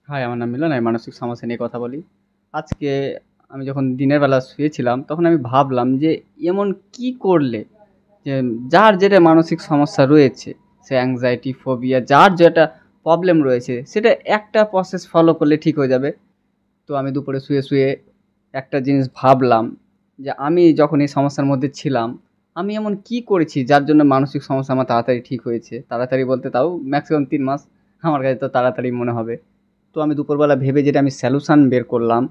High, আমার নাম মিলন। আমি মানসিক সমস্যা নিয়ে কথা বলি। আজকে আমি যখন দিনের বেলা শুয়েছিলাম, তখন আমি ভাবলাম যে এমন কি করলে যে যার যেটা মানসিক সমস্যা রয়েছে, সে অ্যাংজাইটি, ফোবিয়া যার যেটা প্রবলেম রয়েছে, সেটা একটা প্রসেস ফলো করলে ঠিক হয়ে যাবে। তো আমি দুপুরে শুয়ে একটা জিনিস ভাবলাম যে আমি যখন এই সমস্যার মধ্যে ছিলাম, আমি এমন কি করেছি যার জন্য মানসিক সমস্যা আমার তাড়াতাড়ি ঠিক হয়েছে। তাড়াতাড়ি বলতে তাও ম্যাক্সিমাম 3 মাস। আমার কাছে তো তাড়াতাড়ি মনে হবে। তো আমি দুপুরবেলা ভেবে যেটা আমি সলিউশন বের করলাম,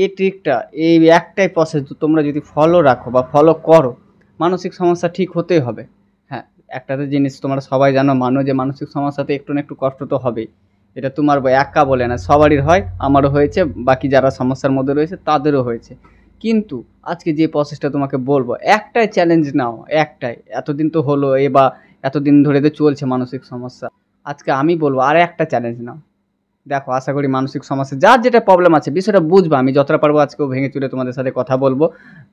এই ট্রিকটা, এই একটাই প্রসেস তোমরা যদি ফলো রাখো বা ফলো করো, মানসিক সমস্যা ঠিক হতেই হবে। হ্যাঁ, একটা তো জিনিস তোমরা সবাই জানো, মানো যে মানসিক সমস্যাতে একটু না একটু কষ্ট তো হবেই। এটা তোমার একা বলে না, সবারই হয়, আমারও হয়েছে, বাকি যারা সমস্যার মধ্যে রয়েছে তাদেরও হয়েছে। কিন্তু আজকে যে প্রসেসটা তোমাকে বলবো, একটাই চ্যালেঞ্জ নাও, একটাই। এতদিন তো হলো বা এতদিন ধরে তো চলছে মানসিক সমস্যা। আজকে আমি বলবো আর একটা চ্যালেঞ্জ নাও। দেখো, আশা করি মানসিক সমস্যা যার যেটা প্রবলেম আছে বিষয়টা বুঝবা। আমি যতটা পারবো আজকেও ভেঙে চুরে তোমাদের সাথে কথা বলবো।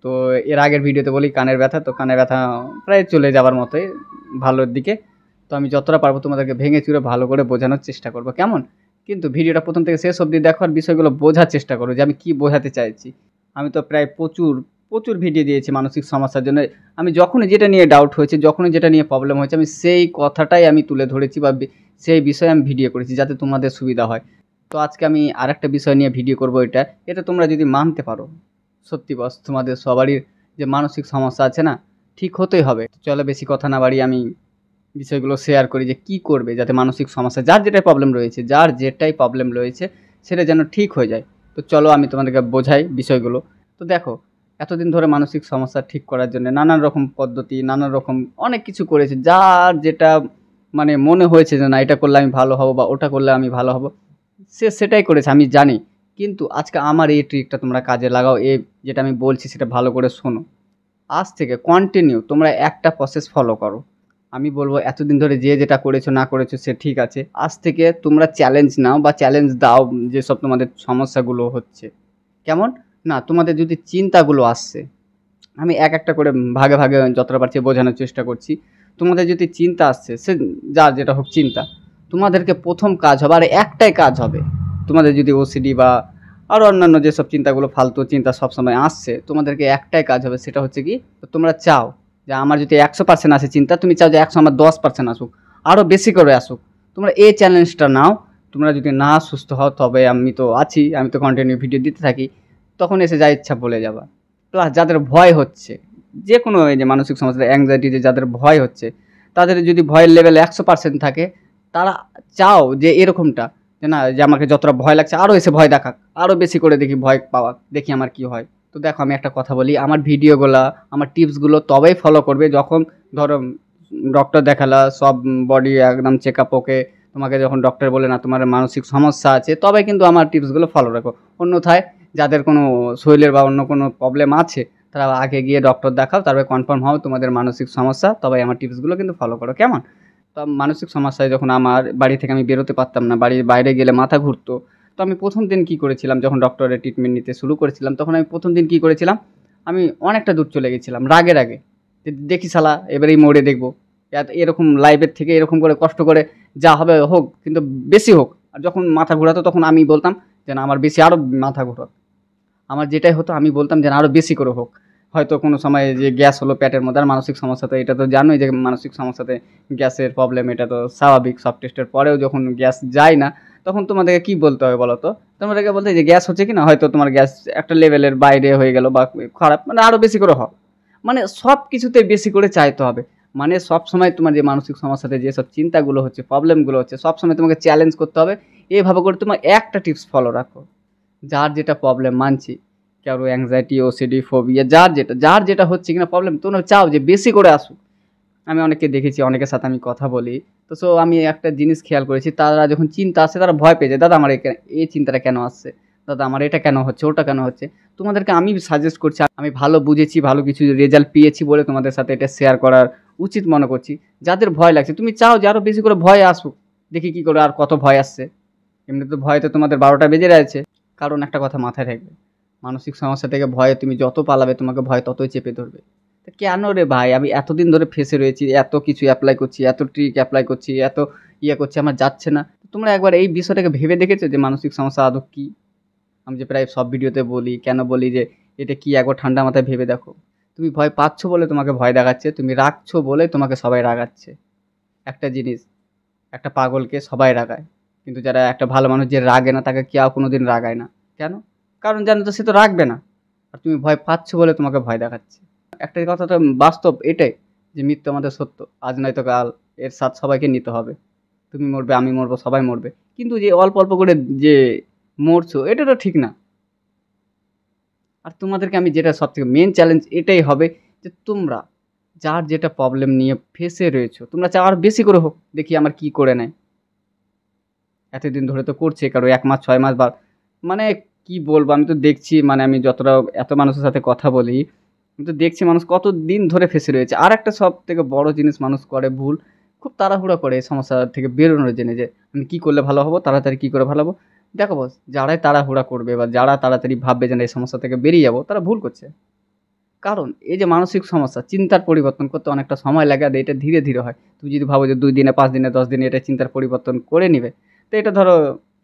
তো এর আগের ভিডিওতে বলি কানের ব্যথা, তো কানের ব্যথা প্রায় চলে যাবার মতোই, ভালোর দিকে। তো আমি যতটা পারবো তোমাদেরকে ভেঙে চুরে ভালো করে বোঝানোর চেষ্টা করবো, কেমন? কিন্তু ভিডিওটা প্রথম থেকে শেষ অবধি দেখো আর বিষয়গুলো বোঝার চেষ্টা করো যে আমি কি বোঝাতে চাইছি। আমি তো প্রায় প্রচুর প্রচুর ভিডিও দিয়েছি মানসিক সমস্যার জন্য। আমি যখনই যেটা নিয়ে ডাউট হয়েছে, যখনই যেটা নিয়ে প্রবলেম হয়েছে, আমি সেই কথাটাই আমি তুলে ধরেছি বা সেই বিষয়ে আমি ভিডিও করেছি যাতে তোমাদের সুবিধা হয়। তো আজকে আমি আরেকটা বিষয় নিয়ে ভিডিও করব। এটা তোমরা যদি মানতে পারো, সত্যি বস, তোমাদের সবারই যে মানসিক সমস্যা আছে না, ঠিক হতেই হবে। তো চলো বেশি কথা না বাড়িয়ে আমি বিষয়গুলো শেয়ার করি যে কি করবে যাতে মানসিক সমস্যা যার যেটাই প্রবলেম রয়েছে সেটা যেন ঠিক হয়ে যায়। তো চলো আমি তোমাদেরকে বোঝাই বিষয়গুলো। তো দেখো, এতদিন ধরে মানসিক সমস্যা ঠিক করার জন্য নানান রকম পদ্ধতি, নানান রকম অনেক কিছু করেছে। যার যেটা মানে মনে হয়েছে যে না, এটা করলে আমি ভালো হব বা ওটা করলে আমি ভালো হব, সে সেটাই করেছে, আমি জানি। কিন্তু আজকে আমার এই ট্রিকটা তোমরা কাজে লাগাও। যেটা আমি বলছি সেটা ভালো করে শোনো। আজ থেকে কন্টিনিউ তোমরা একটা প্রসেস ফলো করো। আমি বলবো এতদিন ধরে যে যেটা করেছো না করেছো সে ঠিক আছে, আজ থেকে তোমরা চ্যালেঞ্জ নাও বা চ্যালেঞ্জ দাও। যেসব তোমাদের সমস্যাগুলো হচ্ছে, কেমন, না তোমাদের যদি চিন্তাগুলো আসছে, আমি এক একটা করে ভাগে ভাগে যতটা পারছি বোঝানোর চেষ্টা করছি। তোমাদের যদি চিন্তা আসছে, সে যার যেটা হোক চিন্তা, তোমাদেরকে প্রথম কাজ হবে, আর একটাই কাজ হবে। তোমাদের যদি ওসিডি বা আরও অন্যান্য যেসব চিন্তাগুলো ফালতু চিন্তা সবসময় আসছে, তোমাদেরকে একটাই কাজ হবে, সেটা হচ্ছে কি, তোমরা চাও যে আমার যদি 100% আসে চিন্তা, তুমি চাও যে 100 আমার 10% আসুক, আরও বেশি করে আসুক। তোমরা এই চ্যালেঞ্জটা নাও। তোমরা যদি না সুস্থ হও, তবে আমি তো আছি, আমি তো কন্টিনিউ ভিডিও দিতে থাকি, তখন এসে যা ইচ্ছা বলে যাবা। প্লাস যাদের ভয় হচ্ছে, যে কোনো এই যে মানসিক সমস্যা অ্যাংজাইটি, যে যাদের ভয় হচ্ছে, তাদের যদি ভয়ের লেভেল 100% থাকে, তারা চাও যে এরকমটা, যে না, যে আমাকে যতটা ভয় লাগছে আরও এসে ভয় দেখাক, আরও বেশি করে দেখি ভয় পাওয়াক, দেখি আমার কি হয়। তো দেখো, আমি একটা কথা বলি, আমার ভিডিওগুলো, আমার টিপসগুলো তবেই ফলো করবে যখন, ধরো, ডক্টর দেখালা, সব বডি একদম চেক আপ ওকে, তোমাকে যখন ডক্টর বলে না তোমার মানসিক সমস্যা আছে, তবে কিন্তু আমার টিপসগুলো ফলো রাখো। অন্যথায় যাদের কোনো শরীরের বা অন্য কোনো প্রবলেম আছে, তারা আগে গিয়ে ডক্টর দেখাও, তারপরে কনফার্ম হও তোমাদের মানসিক সমস্যা, তবে আমার টিপসগুলো কিন্তু ফলো করো, কেমন? তো মানসিক সমস্যায় যখন আমার বাড়ি থেকে আমি বেরোতে পারতাম না, বাড়ির বাইরে গেলে মাথা ঘুরতো, তো আমি প্রথম দিন কী করেছিলাম, যখন ডক্টরের ট্রিটমেন্ট নিতে শুরু করেছিলাম, তখন আমি প্রথম দিন কী করেছিলাম, আমি অনেকটা দূর চলে গেছিলাম রাগের আগে, যে দেখি শালা এবারেই মরে দেখবো। এরকম লাইফের থেকে এরকম করে কষ্ট করে যা হবে হোক, কিন্তু বেশি হোক। আর যখন মাথা ঘোরাতো তখন আমি বলতাম যে না, আমার বেশি আরও মাথা ঘোরাত। আমার যেটাই হতো আমি বলতাম যে না, আরও বেশি করে হোক। হয়তো কোনো সময় যে গ্যাস হলো পেটের মধ্যে, আর মানসিক সমস্যা তো এটা তো জানোই যে মানসিক সমস্যাতে গ্যাসের প্রবলেম, এটা তো স্বাভাবিক। সব টেস্টের পরেও যখন গ্যাস যায় না, তখন তোমাদেরকে কী বলতে হবে বলো তো? তোমাদেরকে বলতে যে গ্যাস হচ্ছে কি না, হয়তো তোমার গ্যাস একটা লেভেলের বাইরে হয়ে গেল বা খারাপ, মানে আরও বেশি করে হোক। মানে সব কিছুতে বেশি করে চাইতে হবে। মানে সব সময় তোমার যে মানসিক সমস্যাতে যেসব চিন্তাগুলো হচ্ছে, প্রবলেমগুলো হচ্ছে, সব সময় তোমাকে চ্যালেঞ্জ করতে হবে। এভাবে করে তোমার একটা টিপস ফলো রাখো। যার যেটা প্রবলেম মানছি, কারো অ্যাংজাইটি, ওসিডি, ফোবিয়া, যার যেটা হচ্ছে কিনা প্রবলেম, তোমরা চাও যে বেশি করে আসুক। আমি অনেককে দেখেছি, অনেকের সাথে আমি কথা বলি। তো সো আমি একটা জিনিস খেয়াল করেছি, তারা যখন চিন্তা আসে তারা ভয় পেয়ে যায়। দাদা আমার এই চিন্তাটা কেন আসছে, দাদা আমার এটা কেন হচ্ছে, ওটা কেন হচ্ছে। তোমাদেরকে আমি সাজেস্ট করছি, আমি ভালো বুঝেছি, ভালো কিছু রেজাল্ট পেয়েছি বলে তোমাদের সাথে এটা শেয়ার করার উচিত মনে করছি। যাদের ভয় লাগছে, তুমি চাও যে আরও বেশি করে ভয় আসুক, দেখি কি করে আর কত ভয় আসছে। এমনি তো ভয় তো তোমাদের 12টা বেজে রয়েছে। কারণ একটা কথা মাথায় রাখবে, মানসিক সমস্যা থেকে ভয়ে তুমি যত পালাবে, তোমাকে ভয় ততই চেপে ধরবে। তা কেন রে ভাই, আমি এতদিন ধরে ফেঁসে রয়েছি, এত কিছু অ্যাপ্লাই করছি, এত ট্রিক অ্যাপ্লাই করছি, এত ইয়ে করছি, আমার যাচ্ছে না। তোমরা একবার এই বিষয়টাকে ভেবে দেখেছো যে মানসিক সমস্যা আদৌ কী? আমি যে প্রায় সব ভিডিওতে বলি, কেন বলি যে এটা কি, একবার ঠান্ডা মাথায় ভেবে দেখো। তুমি ভয় পাচ্ছ বলে তোমাকে ভয় দেখাচ্ছে, তুমি রাগছো বলে তোমাকে সবাই রাগাচ্ছে। একটা জিনিস, একটা পাগলকে সবাই রাগায়, কিন্তু যারা একটা ভালো মানুষ যে রাগে না তাকে কেউ কোনো দিন রাগায় না। কেন? কারণ জানো তো সে তো রাগবে না। আর তুমি ভয় পাচ্ছ বলে তোমাকে ভয় দেখাচ্ছে। একটা কথা তো বাস্তব এটাই, যে মৃত্যু আমাদের সত্য, আজ নয়তো কাল এর স্বাদ সবাইকে নিতে হবে। তুমি মরবে, আমি মরবো, সবাই মরবে, কিন্তু যে অল্প অল্প করে যে মরছো এটা তো ঠিক না। আর তোমাদেরকে আমি যেটা সবথেকে মেন চ্যালেঞ্জ এটাই হবে, যে তোমরা যার যেটা প্রবলেম নিয়ে ফেঁসে রয়েছো, তোমরা চাও আর বেশি করে হোক, দেখি আমার কি করে নেয়। এতদিন ধরে তো করছে, কারো ১ মাস ৬ মাস বা মানে কি বলবো, আমি তো দেখছি, মানে আমি যতটা এত মানুষের সাথে কথা বলি, আমি তো দেখছি মানুষ কত দিন ধরে ফেঁসে রয়েছে। আর একটা সব থেকে বড় জিনিস মানুষ করে ভুল, খুব তাড়াহুড়া করে এই সমস্যা থেকে বেরোনোর জন্য, যে আমি কি করলে ভালো হবো, তাড়াতাড়ি কি করে ভালো হবো। দেখো বস, যারাই তাড়াহুড়া করবে বা যারা তাড়াতাড়ি ভাববে যে না এই সমস্যা থেকে বেরিয়ে যাবো, তারা ভুল করছে। কারণ এই যে মানসিক সমস্যা, চিন্তার পরিবর্তন করতে অনেকটা সময় লাগে, আর এটা ধীরে ধীরে হয়। তুমি যদি ভাবো যে ২ দিনে, ৫ দিনে, ১০ দিনে এটা চিন্তার পরিবর্তন করে নিবে, তো এটা ধরো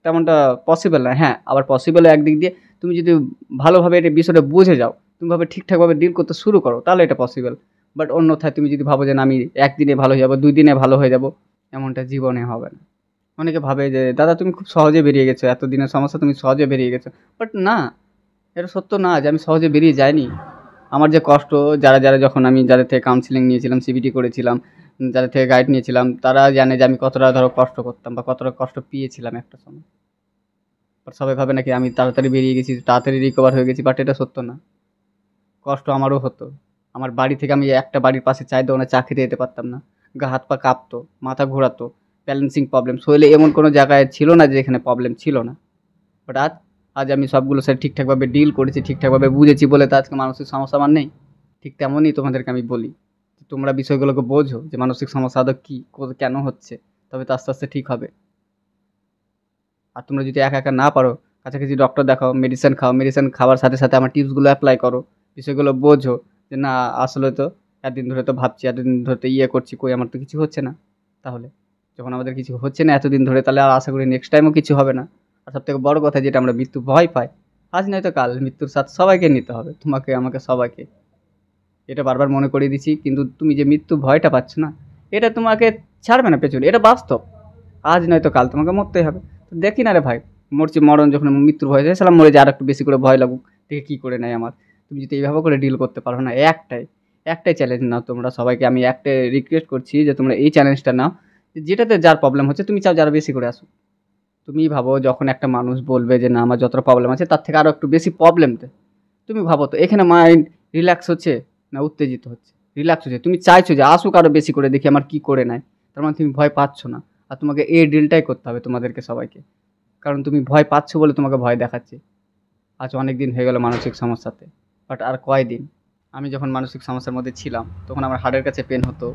তেমনটা পসিবল না। হ্যাঁ, আবার পসিবল একদিক দিয়ে, তুমি যদি ভালোভাবে এটা বিষয়টা বুঝে যাও, তুমি ভাবে ঠিকঠাকভাবে ডিল করতে শুরু করো, তাহলে এটা পসিবল। বাট অন্যথায় তুমি যদি ভাবো যে না আমি ১ দিনে ভালো হয়ে যাবো, ২ দিনে ভালো হয়ে যাবো, এমনটা জীবনে হবে না। অনেকে ভাবে যে দাদা তুমি খুব সহজে বেরিয়ে গেছো, এত দিনের সমস্যা তুমি সহজে বেরিয়ে গেছো। বাট না, এটা সত্য না যে আমি সহজে বেরিয়ে যাইনি। আমার যে কষ্ট, যারা যখন আমি যাদের থেকে কাউন্সেলিং নিয়েছিলাম, সিবিটি করেছিলাম, যাদের থেকে গাইড নিয়েছিলাম, তারা জানে যে আমি কতটা ধরো কষ্ট করতাম বা কতটা কষ্ট পেয়েছিলাম একটা সময়। বাট সবাই ভাবে নাকি আমি তাড়াতাড়ি বেরিয়ে গেছি, তাড়াতাড়ি রিকভার হয়ে গেছি, বাট এটা সত্য না। কষ্ট আমারও হতো। আমার বাড়ি থেকে আমি একটা বাড়ির পাশে চায়ের দোকানে চা খেতে যেতে পারতাম না। গা হাত পা কাঁপতো, মাথা ঘোরাতো, ব্যালেন্সিং প্রবলেম, শরীরে এমন কোনো জায়গায় ছিল না যে এখানে প্রবলেম ছিল না। বাট আজ, আমি সবগুলোর সাথে ঠিকঠাকভাবে ডিল করেছি, ঠিকঠাকভাবে বুঝেছি বলে তো আজকে মানসিক সমস্যা আমার নেই। ঠিক তেমনই তোমাদেরকে আমি বলি, যে তোমরা বিষয়গুলোকে বোঝো যে মানসিক সমস্যা আদৌ কী, কেন হচ্ছে, তবে তো আস্তে আস্তে ঠিক হবে। আর তোমরা যদি একা একা না পারো, কাছাকাছি ডক্টর দেখাও, মেডিসিন খাও, মেডিসিন খাওয়ার সাথে সাথে আমার টিপসগুলো অ্যাপ্লাই করো, বিষয়গুলো বোঝো যে না আসলে তো এতদিন ধরে তো ভাবছি, এতদিন ধরে তো ইয়ে করছি, কই আমার তো কিছু হচ্ছে না। তাহলে যখন আমাদের কিছু হচ্ছে না এতদিন ধরে, তাহলে আর আশা করি নেক্সট টাইমও কিছু হবে না। আর সব থেকে বড় কথা যেটা, আমরা মৃত্যু ভয় পাই, আজ নয়তো কাল মৃত্যুর সাথে সবাইকে নিতে হবে, তোমাকে আমাকে সবাইকে। এটা বারবার মনে করিয়ে দিচ্ছি, কিন্তু তুমি যে মৃত্যু ভয়টা পাচ্ছ না, এটা তোমাকে ছাড়বে না পেছনে, এটা বাস্তব। আজ নয়তো কাল তোমাকে মরতেই হবে। তো দেখি না রে ভাই, মরছি, মরণ যখন মৃত্যুর ভয় যায়, সালাম মরে যায়, আর একটু বেশি করে ভয় লাগুক, দেখে কী করে নেয় আমার। তুমি যদি এইভাবে করে ডিল করতে পারো না, একটাই চ্যালেঞ্জ নাও তোমরা, সবাইকে আমি একটাই রিকোয়েস্ট করছি যে তোমরা এই চ্যালেঞ্জটা নাও, যে যেটাতে যার প্রবলেম হচ্ছে তুমি চাও যারা বেশি করে আসুক। তুমি ভাবো যখন একটা মানুষ বলবে যে না আমার যতটা প্রবলেম আছে তার থেকে আরও একটু বেশি প্রবলেম দেয়, তুমি ভাবো তো এখানে মাইন্ড রিল্যাক্স হচ্ছে না উত্তেজিত হচ্ছে? রিল্যাক্স হচ্ছে, তুমি চাইছো যে আসুক আরও বেশি করে, দেখি আমার কি করে নেয়। তার মানে তুমি ভয় পাচ্ছ না। আর তোমাকে এই ডিলটাই করতে হবে তোমাদেরকে সবাইকে, কারণ তুমি ভয় পাচ্ছ বলে তোমাকে ভয় দেখাচ্ছে। আজ অনেক দিন হয়ে গেল মানসিক সমস্যাতে, বাট আর কয়দিন। আমি যখন মানসিক সমস্যার মধ্যে ছিলাম তখন আমার হাড়ের কাছে পেন হতো,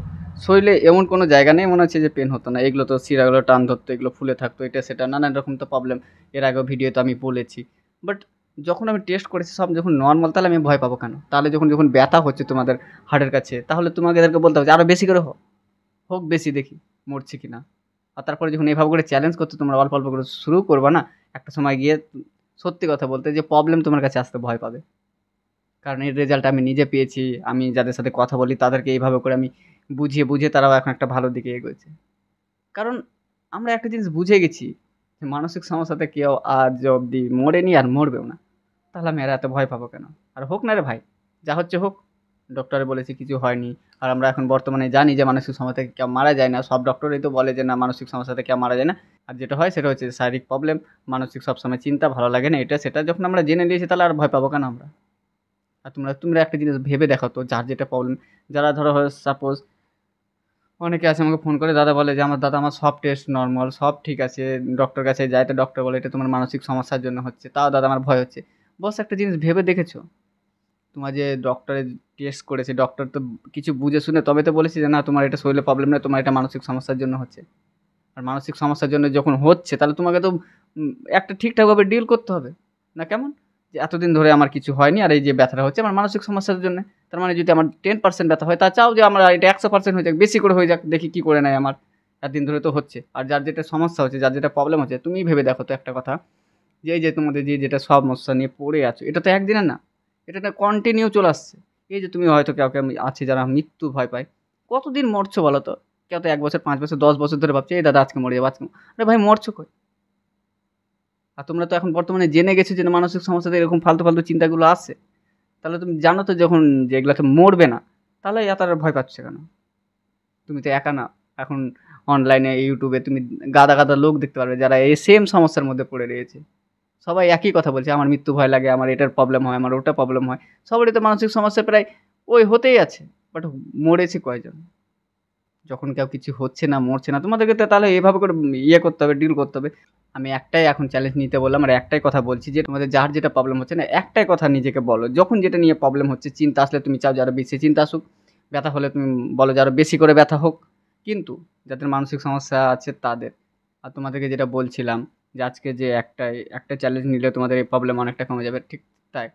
শরীরে এমন কোনো জায়গা নেই মনে হচ্ছে যে পেন হতো না। এগুলো তো শিরাগুলো টান ধরতো, এগুলো ফুলে থাকতো, এটা সেটা নানান রকম তো প্রবলেম, এর আগেও ভিডিওতে আমি বলেছি। বাট যখন আমি টেস্ট করেছি সব যখন নর্মাল, তাহলে আমি ভয় পাবো কেন? তাহলে যখন যখন ব্যথা হচ্ছে তোমাদের হাড়ের কাছে, তাহলে তোমাকে এদেরকে বলতে হবে যে আরও বেশি করে হোক, হোক বেশি, দেখি মরছি কি না। আর তারপরে যখন এভাবে করে চ্যালেঞ্জ করতে তোমরা অল্প অল্প করে শুরু করবে না, একটা সময় গিয়ে সত্যি কথা বলতে যে প্রবলেম তোমার কাছে আসতে ভয় পাবে। কারণ এর রেজাল্ট আমি নিজে পেয়েছি। আমি যাদের সাথে কথা বলি তাদেরকে এইভাবে করে আমি বুঝিয়ে বুঝিয়ে তারাও এখন একটা ভালো দিকে এগোচ্ছে। কারণ আমরা একটা জিনিস বুঝে গেছি, যে মানসিক সমস্যাতে কেউ আজ অবধি মরেনি আর মরবেও না। তাহলে আমি আর এত ভয় পাবো কেন? আর হোক না রে ভাই, যা হচ্ছে হোক। ডক্টরে বলেছে কিছু হয়নি। আর আমরা এখন বর্তমানে জানি যে মানসিক সমস্যা থেকে কেউ মারা যায় না। সব ডক্টরই তো বলে যে না মানসিক সমস্যা থেকে কেউ মারা যায় না। আর যেটা হয় সেটা হচ্ছে শারীরিক প্রবলেম, মানসিক সবসময় চিন্তা, ভালো লাগে না, এটা সেটা যখন আমরা জেনে নিয়েছি, তাহলে আর ভয় পাবো কেন আমরা? আর তোমরা তোমরা একটা জিনিস ভেবে দেখো তো, যার যেটা প্রবলেম, যারা ধরো সাপোজ অনেকে আছে আমাকে ফোন করে, দাদা বলে যে আমার সব টেস্ট নরমাল, সব ঠিক আছে, ডক্টর কাছে যায় তো ডক্টর বলে এটা তোমার মানসিক সমস্যার জন্য হচ্ছে, তাও দাদা আমার ভয় হচ্ছে। বস একটা জিনিস ভেবে দেখেছো, তোমার যে ডক্টরে টেস্ট করেছে, ডক্টর তো কিছু বুঝে শুনে তবে তো বলেছে যে না তোমার এটা শরীরে প্রবলেম না, তোমার এটা মানসিক সমস্যার জন্য হচ্ছে। আর মানসিক সমস্যার জন্য যখন হচ্ছে, তাহলে তোমাকে তো একটা ঠিকঠাকভাবে ডিল করতে হবে, না কেমন? যে এতদিন ধরে আমার কিছু হয়নি, আর এই যে ব্যথাটা হচ্ছে আমার মানসিক সমস্যার জন্য। তার মানে যদি আমার 10% ব্যথা হয়, তা চাও যে আমার এটা 100% হয়ে যাক, বেশি করে হয়ে যাক, দেখি কি করে নেয় আমার। এতদিন ধরে তো হচ্ছে। আর যার যেটা সমস্যা হচ্ছে, যার যেটা প্রবলেম হচ্ছে, তুমিই ভেবে দেখো তো একটা কথা, যে এই যে তোমাদের যেটা সমস্যা নিয়ে পড়ে আছো, এটা তো একদিনের না, এটা একটা কন্টিনিউ চলে আসছে। এই যে তুমি হয়তো কাউকে আছে যারা মৃত্যু ভয় পায়, কতদিন মরছো বলো তো? কেউ তো ১ বছর, ৫ বছর, ১০ বছর ধরে ভাবছে, "এই দাদা আজকে মরে যাবো, আজকে আরে ভাই মরছো কই?" আর তোমরা তো এখন বর্তমানে জেনে গেছো যে মানসিক সমস্যাতে এরকম ফালতু, ফালতু চিন্তাগুলো আসে। তাহলে তুমি জানো তো যখন যে এগুলাতে মরবে না, তাহলে এতটা ভয় পাচ্ছ কেন? তুমি তো একা না। এখন অনলাইনে ইউটিউবে তুমি গাদা, গাদা লোক দেখতে পারবে যারা এই সেম সমস্যার মধ্যে পড়ে রয়েছে। সবাই একই কথা বলছে, আমার মৃত্যু ভয় লাগে, আমার এটার প্রবলেম হয়, আমার ওটা প্রবলেম হয়। সবারই তো মানসিক সমস্যা প্রায় ওই হতেই আছে। বাট মরেছে কয়জন? যখন কেউ কিছু হচ্ছে না, মরছে না, তোমাদেরকে তো তাহলে এভাবে করে ইয়ে করতে হবে, ডিল করতে হবে। আমি একটাই এখন চ্যালেঞ্জ নিতে বললাম, আর একটাই কথা বলছি যে তোমাদের যার যেটা প্রবলেম হচ্ছে না, একটাই কথা নিজেকে বলো। যখন যেটা নিয়ে প্রবলেম হচ্ছে, চিন্তা আসলে তুমি চাও যে আরো বেশি চিন্তা আসুক, ব্যথা হলে তুমি বলো যে আরো বেশি করে ব্যথা হোক। কিন্তু যাদের মানসিক সমস্যা আছে তাদের। আর তোমাদেরকে যেটা বলছিলাম যে আজকে যে একটা চ্যালেঞ্জ নিলে তোমাদের এই প্রবলেম অনেকটা কমে যাবে, ঠিক তাই।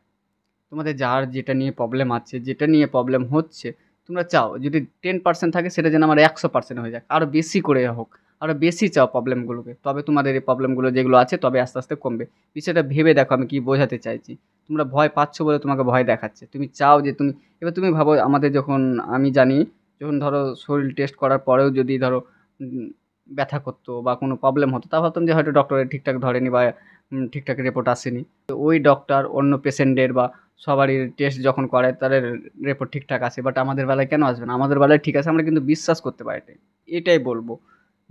তোমাদের যার যেটা নিয়ে প্রবলেম আছে, যেটা নিয়ে প্রবলেম হচ্ছে, তোমরা চাও যদি 10% থাকে সেটা যেন আমার 100% হয়ে যাক। আরো বেশি করে হোক। আরো বেশি চাও প্রবলেমগুলোকে। তবে তোমাদের এই প্রবলেমগুলো যেগুলো আছে তবে আস্তে, আস্তে কমবে। বিষয়টা ভেবে দেখো আমি কি বোঝাতে চাইছি। তোমরা ভয় পাচ্ছ বলে তোমাকে ভয় দেখাচ্ছে। তুমি চাও যে তুমি এবার তুমি ভাবো আমাদের যখন আমি জানি যখন ধরো শরীর টেস্ট করার পরেও যদি ধরো উম ব্যথা করতো বা কোনো প্রবলেম হতো তা ভাবতাম যে হয়তো ডক্টরে ঠিকঠাক ধরেনি বা ঠিকঠাক রিপোর্ট আসেনি। তো ওই ডক্টর অন্য পেশেন্টের বা সবারই টেস্ট যখন করায় তাদের রিপোর্ট ঠিকঠাক আসে, বাট আমাদের বেলায় কেন আসবে না? আমাদের বেলায় ঠিক আছে, আমরা কিন্তু বিশ্বাস করতে পারি এটাই। এটাই বলবো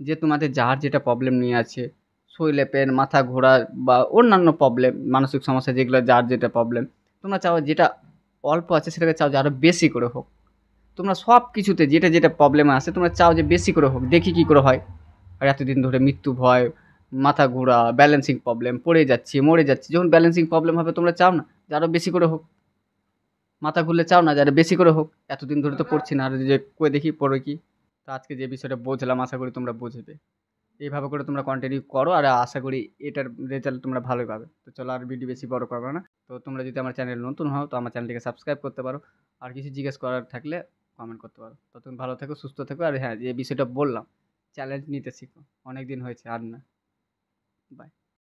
যে তোমাদের যার যেটা প্রবলেম নিয়ে আছে, শরীরে পেন, মাথা ঘোরা বা অন্যান্য প্রবলেম, মানসিক সমস্যা যেগুলো যার যেটা প্রবলেম, তোমরা চাও যেটা অল্প আছে সেটাকে চাও যে আরো বেশি করে হোক। তোমরা সব কিছুতে যেটা যেটা প্রবলেম আছে তোমরা চাও যে বেশি করে হোক, দেখি কি করে হয়। আর এতদিন ধরে মৃত্যু ভয়, মাথা ঘোরা, ব্যালেন্সিং প্রবলেম, পড়ে যাচ্ছি, মরে যাচ্ছি, যখন ব্যালেন্সিং প্রবলেম হবে তোমরা চাও না যে আরো বেশি করে হোক? মাথা ঘুরলে চাও না যে আরো বেশি করে হোক? এতদিন ধরে তো পড়ছি না, আর যে কই দেখি পড়ো কি। তো আজকে যে বিষয়টা বুঝলাম আশা করি তোমরা বুঝবে। এইভাবে করে তোমরা কন্টিনিউ করো, আর আশা করি এটার রেজাল্ট তোমরা ভালোই পাবে। তো চলো আর ভিডিও বেশি বড় করবো না। তো তোমরা যদি আমার চ্যানেল নতুন হও তো আমার চ্যানেলটিকে সাবস্ক্রাইব করতে পারো। আর কিছু জিজ্ঞেস করার থাকলে কমেন্ট করতে পারো। তো তুমি ভালো থেকো, সুস্থ থেকো, আর হ্যাঁ, যে বিষয়টা বললাম চ্যালেঞ্জ নিতে শিখো। অনেক দিন হয়েছে আর না। বাই।